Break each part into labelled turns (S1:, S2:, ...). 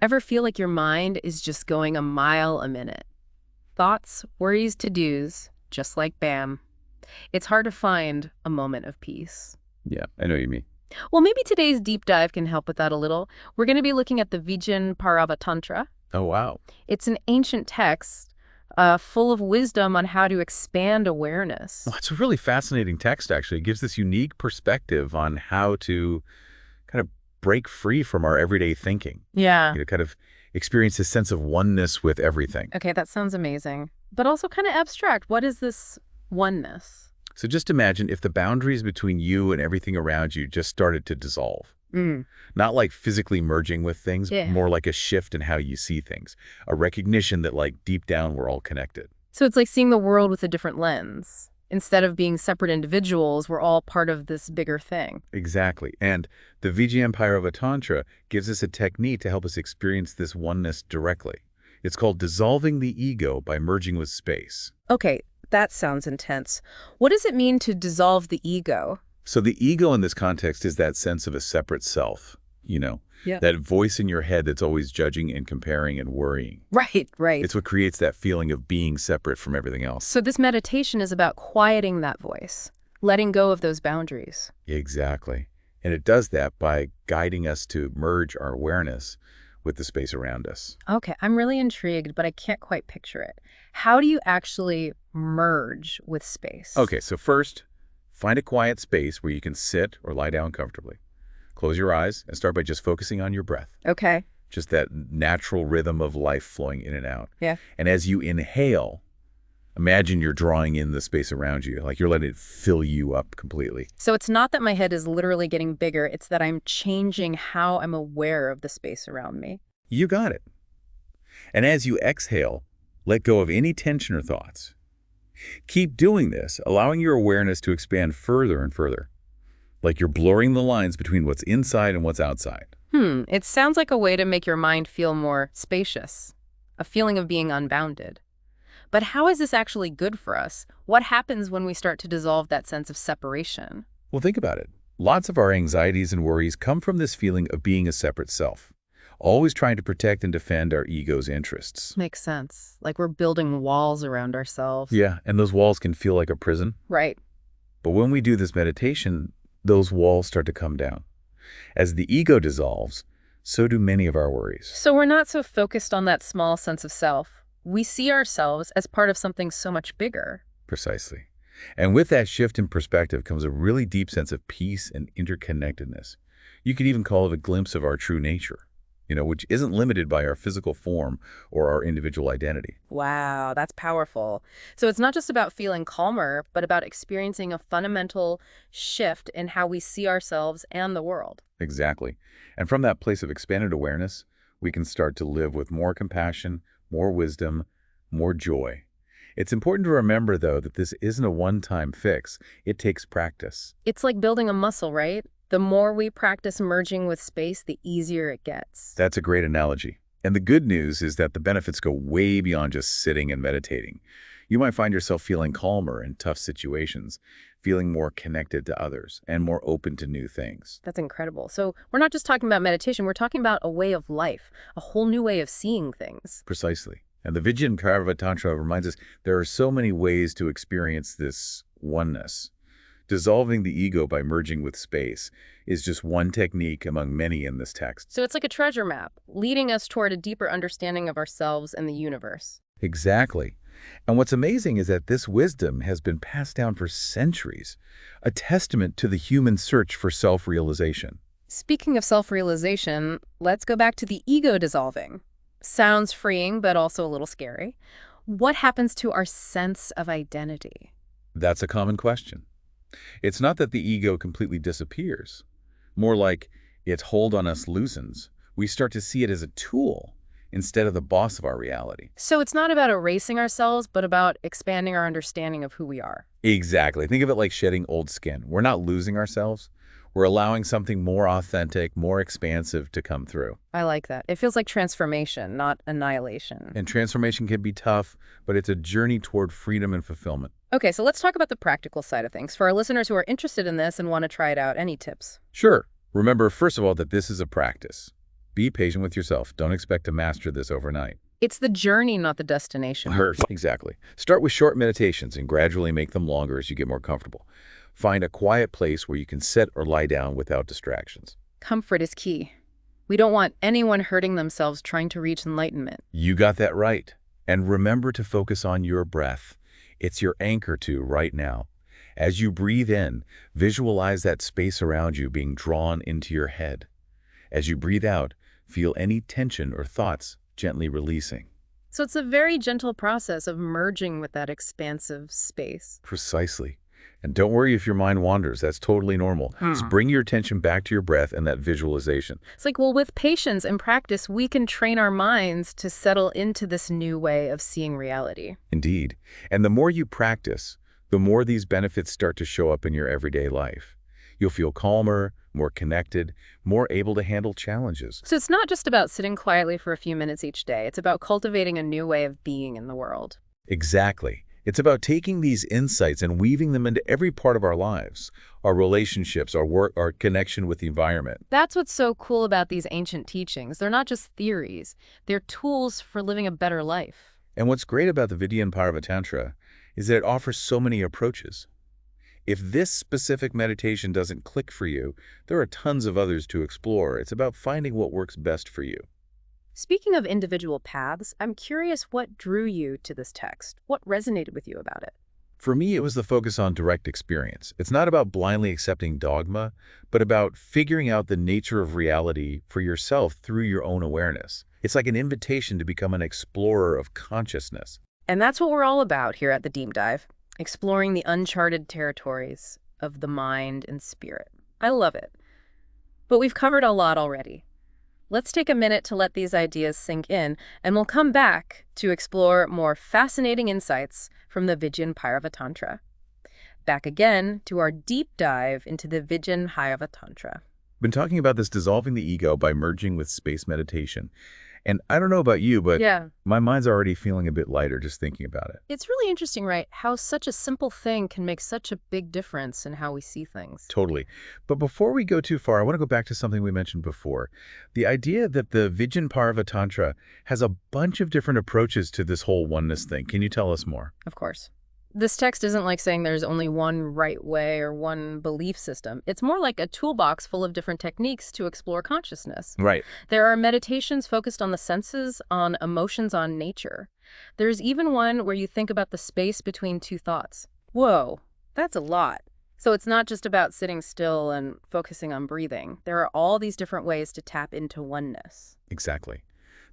S1: Ever feel like your mind is just going a mile a minute? Thoughts, worries, to-dos, just like bam. It's hard to find a moment of peace.
S2: Yeah, I know what you mean.
S1: Well, maybe today's deep dive can help with that a little. We're going to be looking at the Vigyan Bhairava Tantra.
S2: Oh, wow.
S1: It's an ancient text full of wisdom on how to expand awareness.
S2: Well, it's a really fascinating text, actually. It gives this unique perspective on how to kind of break free from our everyday thinking.
S1: Yeah.
S2: Kind of experience this sense of oneness with everything.
S1: Okay, that sounds amazing. But also kind of abstract. What is this oneness?
S2: So just imagine if the boundaries between you and everything around you just started to dissolve. Not like physically merging with things,
S1: Yeah.
S2: more like a shift in how you see things. A recognition that like deep down we're all connected.
S1: So it's like seeing the world with a different lens. Instead of being separate individuals, we're all part of this bigger thing.
S2: Exactly. And the Vigyan Bhairava Tantra gives us a technique to help us experience this oneness directly. It's called dissolving the ego by merging with space.
S1: Okay, that sounds intense. What does it mean to dissolve the ego?
S2: So the ego in this context is that sense of a separate self,
S1: Yeah.
S2: that voice in your head that's always judging and comparing and worrying.
S1: Right.
S2: It's what creates that feeling of being separate from everything else.
S1: So this meditation is about quieting that voice, letting go of those boundaries.
S2: Exactly. And it does that by guiding us to merge our awareness with the space around us.
S1: Okay, I'm really intrigued, but I can't quite picture it. How do you actually merge with space?
S2: Okay, so first, find a quiet space where you can sit or lie down comfortably. Close your eyes and start by just focusing on your breath.
S1: Okay.
S2: Just that natural rhythm of life flowing in and out.
S1: Yeah.
S2: And as you inhale, imagine you're drawing in the space around you, like you're letting it fill you up completely.
S1: So it's not that my head is literally getting bigger, it's that I'm changing how I'm aware of the space around me.
S2: You got it. And as you exhale, let go of any tension or thoughts. Keep doing this, allowing your awareness to expand further and further, like you're blurring the lines between what's inside and what's outside.
S1: It sounds like a way to make your mind feel more spacious, a feeling of being unbounded. But how is this actually good for us? What happens when we start to dissolve that sense of separation?
S2: Well, think about it. Lots of our anxieties and worries come from this feeling of being a separate self, always trying to protect and defend our ego's interests.
S1: Makes sense. Like we're building walls around ourselves.
S2: Yeah, and those walls can feel like a prison.
S1: Right.
S2: But when we do this meditation, those walls start to come down. As the ego dissolves, so do many of our worries.
S1: So we're not so focused on that small sense of self. We see ourselves as part of something so much bigger.
S2: Precisely. And with that shift in perspective comes a really deep sense of peace and interconnectedness. You could even call it a glimpse of our true nature, which isn't limited by our physical form or our individual identity.
S1: Wow, that's powerful. So it's not just about feeling calmer, but about experiencing a fundamental shift in how we see ourselves and the world.
S2: Exactly. And from that place of expanded awareness, we can start to live with more compassion, more wisdom, more joy. It's important to remember, though, that this isn't a one-time fix. It takes practice.
S1: It's like building a muscle, right? The more we practice merging with space, the easier it gets.
S2: That's a great analogy. And the good news is that the benefits go way beyond just sitting and meditating. You might find yourself feeling calmer in tough situations, feeling more connected to others, and more open to new things.
S1: That's incredible. So we're not just talking about meditation, we're talking about a way of life, a whole new way of seeing things.
S2: Precisely. And the Vigyan Bhairava Tantra reminds us there are so many ways to experience this oneness. Dissolving the ego by merging with space is just one technique among many in this text.
S1: So it's like a treasure map, leading us toward a deeper understanding of ourselves and the universe.
S2: Exactly. And what's amazing is that this wisdom has been passed down for centuries, a testament to the human search for self-realization.
S1: Speaking of self-realization, let's go back to the ego dissolving. Sounds freeing, but also a little scary. What happens to our sense of identity?
S2: That's a common question. It's not that the ego completely disappears. More like its hold on us loosens. We start to see it as a tool instead of the boss of our reality.
S1: So it's not about erasing ourselves, but about expanding our understanding of who we are.
S2: Exactly. Think of it like shedding old skin. We're not losing ourselves. We're allowing something more authentic, more expansive to come through.
S1: I like that. It feels like transformation, not annihilation.
S2: And transformation can be tough, but it's a journey toward freedom and fulfillment.
S1: Okay, so let's talk about the practical side of things. For our listeners who are interested in this and want to try it out, any tips?
S2: Sure. Remember, first of all, that this is a practice. be patient with yourself. Don't expect to master this overnight.
S1: It's the journey, not the destination.
S2: Exactly. Start with short meditations and gradually make them longer as you get more comfortable. Find a quiet place where you can sit or lie down without distractions.
S1: Comfort is key. We don't want anyone hurting themselves trying to reach enlightenment.
S2: You got that right. And remember to focus on your breath. It's your anchor to right now. As you breathe in, visualize that space around you being drawn into your head. As you breathe out, feel any tension or thoughts gently releasing.
S1: So it's a very gentle process of merging with that expansive space.
S2: Precisely. And don't worry if your mind wanders. That's totally normal. Just bring your attention back to your breath and that visualization.
S1: It's like, well, with patience and practice, we can train our minds to settle into this new way of seeing reality.
S2: Indeed. And the more you practice, the more these benefits start to show up in your everyday life. You'll feel calmer, more connected, more able to handle challenges.
S1: So it's not just about sitting quietly for a few minutes each day. It's about cultivating a new way of being in the world.
S2: Exactly. It's about taking these insights and weaving them into every part of our lives, our relationships, our work, our connection with the environment.
S1: That's what's so cool about these ancient teachings. They're not just theories. They're tools for living a better life.
S2: And what's great about the Vigyan Bhairava Tantra is that it offers so many approaches. If this specific meditation doesn't click for you, there are tons of others to explore. It's about finding what works best for you.
S1: Speaking of individual paths, I'm curious what drew you to this text. What resonated with you about it?
S2: For me, it was the focus on direct experience. It's not about blindly accepting dogma, but about figuring out the nature of reality for yourself through your own awareness. It's like an invitation to become an explorer of consciousness.
S1: And that's what we're all about here at the Deep Dive, exploring the uncharted territories of the mind and spirit. I love it. But we've covered a lot already. Let's take a minute to let these ideas sink in, and we'll come back to explore more fascinating insights from the Vigyan Bhairava Tantra. Back again to our deep dive into the Vigyan Bhairava Tantra.
S2: Been talking about this dissolving the ego by merging with space meditation. And I don't know about you, but my mind's already feeling a bit lighter just thinking about it.
S1: It's really interesting, right? How such a simple thing can make such a big difference in how we see things.
S2: Totally. But before we go too far, I want to go back to something we mentioned before. The idea that the Vigyan Bhairava Tantra has a bunch of different approaches to this whole oneness thing. Can you tell us more?
S1: Of course. This text isn't like saying there's only one right way or one belief system. It's more like a toolbox full of different techniques to explore consciousness.
S2: Right.
S1: There are meditations focused on the senses, on emotions, on nature. There's even one where you think about the space between two thoughts. Whoa, that's a lot. So it's not just about sitting still and focusing on breathing. There are all these different ways to tap into oneness.
S2: Exactly.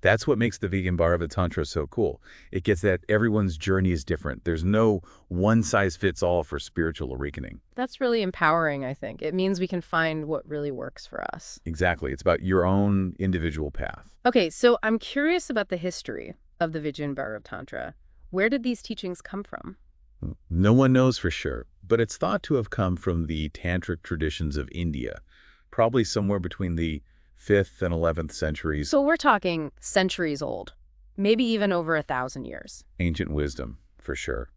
S2: That's what makes the Vigyan Bhairava Tantra so cool. It gets that everyone's journey is different. There's no one-size-fits-all for spiritual awakening.
S1: That's really empowering, I think. It means we can find what really works for us.
S2: Exactly. It's about your own individual path.
S1: Okay, so I'm curious about the history of the Vigyan Bhairava Tantra. Where did these teachings come from?
S2: No one knows for sure, but it's thought to have come from the tantric traditions of India, probably somewhere between the 5th and 11th centuries.
S1: So we're talking centuries old, maybe even over 1,000 years.
S2: Ancient wisdom, for sure.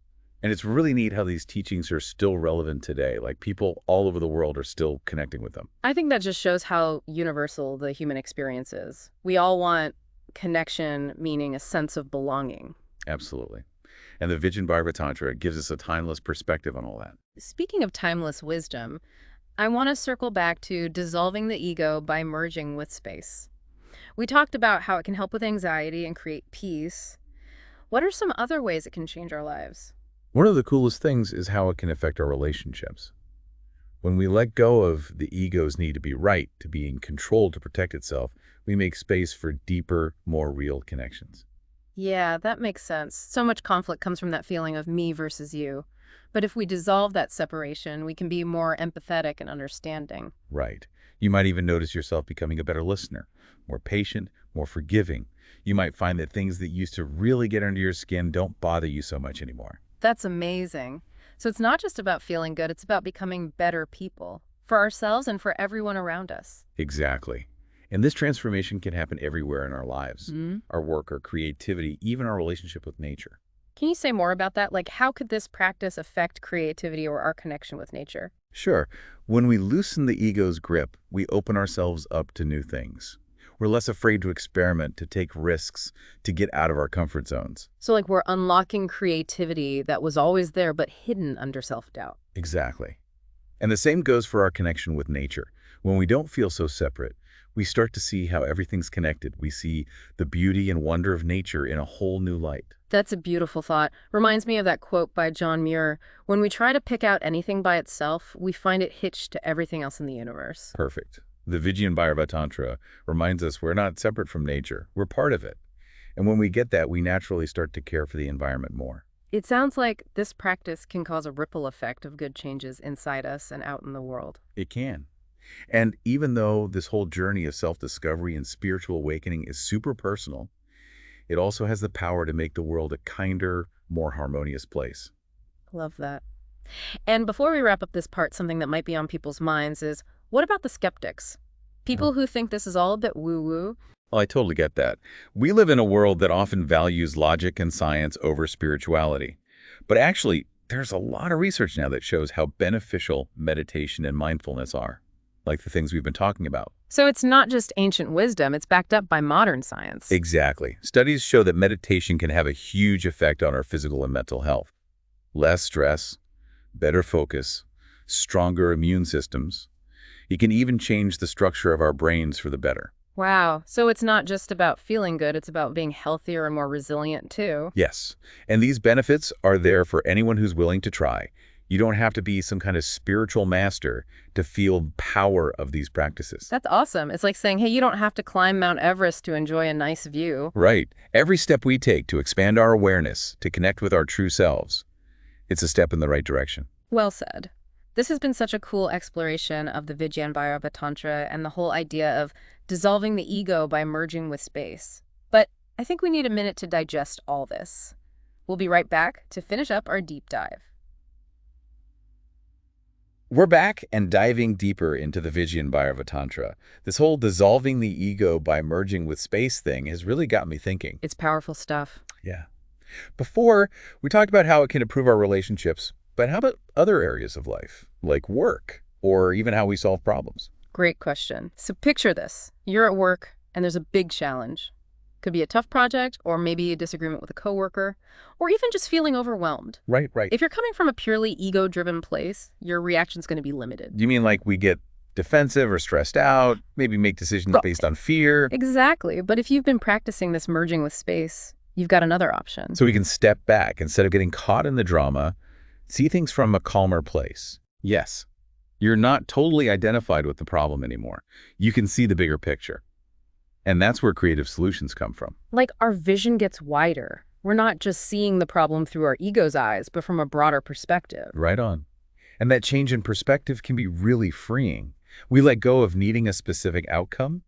S2: And it's really neat how these teachings are still relevant today. Like people all over the world are still connecting with them.
S1: I think that just shows how universal the human experience is. We all want connection, meaning a sense of belonging.
S2: Absolutely. And the Vigyan Bhairava Tantra gives us a timeless perspective on all that.
S1: Speaking of timeless wisdom, I want to circle back to dissolving the ego by merging with space. We talked about how it can help with anxiety and create peace. What are some other ways it can change our lives?
S2: One of the coolest things is how it can affect our relationships. When we let go of the ego's need to be right, to be in control, to protect itself, we make space for deeper, more real connections.
S1: Yeah, that makes sense. So much conflict comes from that feeling of me versus you. But if we dissolve that separation, we can be more empathetic and understanding.
S2: Right. You might even notice yourself becoming a better listener, more patient, more forgiving. You might find that things that used to really get under your skin don't bother you so much anymore.
S1: That's amazing. So it's not just about feeling good, it's about becoming better people for ourselves and for everyone around us.
S2: Exactly. And this transformation can happen everywhere in our lives, our work, our creativity, even our relationship with nature.
S1: Can you say more about that? Like, how could this practice affect creativity or our connection with nature?
S2: Sure. When we loosen the ego's grip, we open ourselves up to new things. We're less afraid to experiment, to take risks, to get out of our comfort zones.
S1: So like we're unlocking creativity that was always there but hidden under self-doubt.
S2: Exactly. And the same goes for our connection with nature. When we don't feel so separate, we start to see how everything's connected. We see the beauty and wonder of nature in a whole new light.
S1: That's a beautiful thought. Reminds me of that quote by John Muir. When we try to pick out anything by itself, we find it hitched to everything else in the universe.
S2: Perfect. The Vigyan Bhairava Tantra reminds us we're not separate from nature. We're part of it. And when we get that, we naturally start to care for the environment more.
S1: It sounds like this practice can cause a ripple effect of good changes inside us and out in the world.
S2: It can. And even though this whole journey of self-discovery and spiritual awakening is super personal, it also has the power to make the world a kinder, more harmonious place.
S1: Love that. And before we wrap up this part, something that might be on people's minds is, what about the skeptics? People who think this is all a bit woo-woo.
S2: Well, I totally get that. We live in a world that often values logic and science over spirituality. But actually, there's a lot of research now that shows how beneficial meditation and mindfulness are, like the things we've been talking about.
S1: So it's not just ancient wisdom, it's backed up by modern science.
S2: Exactly. Studies show that meditation can have a huge effect on our physical and mental health. Less stress, better focus, stronger immune systems. It can even change the structure of our brains for the better.
S1: Wow. So it's not just about feeling good, it's about being healthier and more resilient too.
S2: Yes. And these benefits are there for anyone who's willing to try. You don't have to be some kind of spiritual master to feel the power of these practices.
S1: That's awesome. It's like saying, hey, you don't have to climb Mount Everest to enjoy a nice view.
S2: Right. Every step we take to expand our awareness, to connect with our true selves, it's a step in the right direction.
S1: Well said. This has been such a cool exploration of the Vigyan Bhairava Tantra and the whole idea of dissolving the ego by merging with space. But I think we need a minute to digest all this. We'll be right back to finish up our deep dive.
S2: We're back and diving deeper into the Vigyan Bhairava Tantra. This whole dissolving the ego by merging with space thing has really got me thinking.
S1: It's powerful stuff.
S2: Yeah. Before, we talked about how it can improve our relationships, but how about other areas of life, like work, or even how we solve problems?
S1: Great question. So picture this. You're at work and there's a big challenge. Could be a tough project, or maybe a disagreement with a coworker, or even just feeling overwhelmed.
S2: Right.
S1: If you're coming from a purely ego-driven place, your reaction's going to be limited.
S2: You mean like we get defensive or stressed out, maybe make decisions based on fear?
S1: Exactly. But if you've been practicing this merging with space, you've got another option.
S2: So we can step back instead of getting caught in the drama, see things from a calmer place. Yes, you're not totally identified with the problem anymore. You can see the bigger picture. And that's where creative solutions come from.
S1: Like our vision gets wider. We're not just seeing the problem through our ego's eyes, but from a broader perspective.
S2: Right on. And that change in perspective can be really freeing. We let go of needing a specific outcome.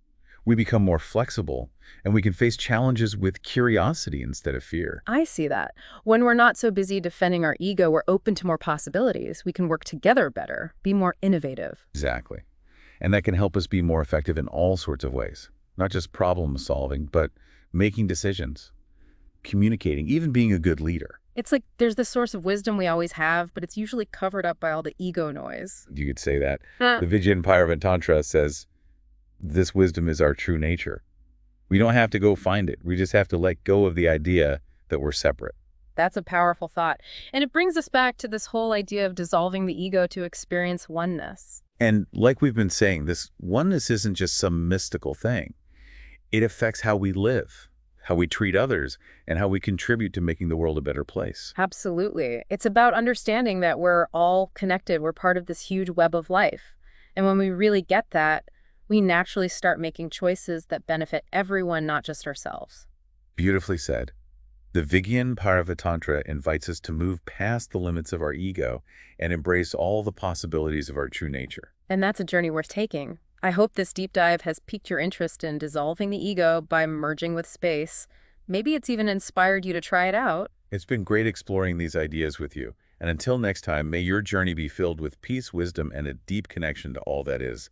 S2: We become more flexible, and we can face challenges with curiosity instead of fear.
S1: I see that. When we're not so busy defending our ego, we're open to more possibilities. We can work together better, be more innovative.
S2: Exactly. And that can help us be more effective in all sorts of ways. Not just problem solving, but making decisions, communicating, even being a good leader.
S1: It's like there's this source of wisdom we always have, but it's usually covered up by all the ego noise.
S2: You could say that. The Vigyan Bhairava Tantra says, this wisdom is our true nature. We don't have to go find it. We just have to let go of the idea that we're separate.
S1: That's a powerful thought. And it brings us back to this whole idea of dissolving the ego to experience oneness.
S2: And like we've been saying, this oneness isn't just some mystical thing. It affects how we live, how we treat others, and how we contribute to making the world a better place.
S1: Absolutely. It's about understanding that we're all connected. We're part of this huge web of life. And when we really get that, we naturally start making choices that benefit everyone, not just ourselves.
S2: Beautifully said. The Vigyan Bhairava Tantra invites us to move past the limits of our ego and embrace all the possibilities of our true nature.
S1: And that's a journey worth taking. I hope this deep dive has piqued your interest in dissolving the ego by merging with space. Maybe it's even inspired you to try it out.
S2: It's been great exploring these ideas with you. And until next time, may your journey be filled with peace, wisdom, and a deep connection to all that is.